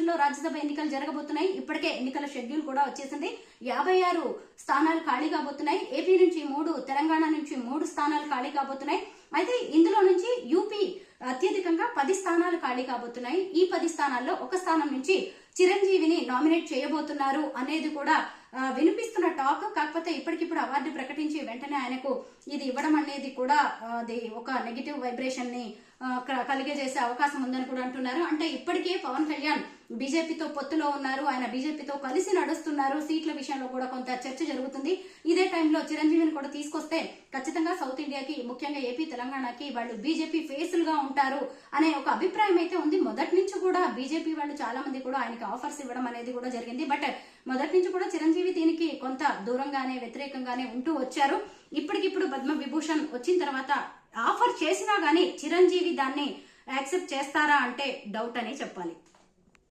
రోజుల్లో రాజ్యసభ ఎన్నికలు జరగబోతున్నాయి. ఇప్పటికే ఎన్నికల షెడ్యూల్ కూడా వచ్చేసింది. 56 స్థానాలు ఖాళీ కాబోతున్నాయి. ఏపీ నుంచి 3, తెలంగాణ నుంచి 3 స్థానాలు ఖాళీ కాబోతున్నాయి. అయితే ఇందులో నుంచి యూపీ అత్యధికంగా 10 స్థానాలు ఖాళీ కాబోతున్నాయి. ఈ 10 స్థానాల్లో ఒక స్థానం నుంచి చిరంజీవిని నామినేట్ చేయబోతున్నారు అనేది కూడా వినిపిస్తున్న టాక్. కాకపోతే ఇప్పటికిప్పుడు అవార్డు ప్రకటించి వెంటనే ఆయనకు ఇది ఇవ్వడం అనేది కూడా అది ఒక నెగిటివ్ వైబ్రేషన్ ని కలిగజేసే అవకాశం ఉందని కూడా అంటున్నారు. అంటే ఇప్పటికే పవన్ కళ్యాణ్ బీజేపీతో పొత్తులో ఉన్నారు, ఆయన బీజేపీతో కలిసి నడుస్తున్నారు. సీట్ల విషయంలో కూడా కొంత చర్చ జరుగుతుంది. ఇదే టైంలో చిరంజీవిని కూడా తీసుకొస్తే ఖచ్చితంగా సౌత్ ఇండియాకి, ముఖ్యంగా ఏపీ తెలంగాణకి వాళ్ళు బీజేపీ ఫేసులుగా ఉంటారు అనే ఒక అభిప్రాయం అయితే ఉంది. మొదటి నుంచి కూడా బీజేపీ వాళ్ళు చాలా మంది కూడా ఆయనకి ఆఫర్స్ ఇవ్వడం అనేది కూడా జరిగింది. బట్ మొదటి నుంచి కూడా చిరంజీవి దీనికి కొంత దూరంగానే, వ్యతిరేకంగానే ఉంటూ వచ్చారు. ఇప్పటికిప్పుడు పద్మ విభూషణ్ వచ్చిన తర్వాత ఆఫర్ చేసినా గానీ చిరంజీవి దాన్ని యాక్సెప్ట్ చేస్తారా అంటే డౌట్ అని చెప్పాలి.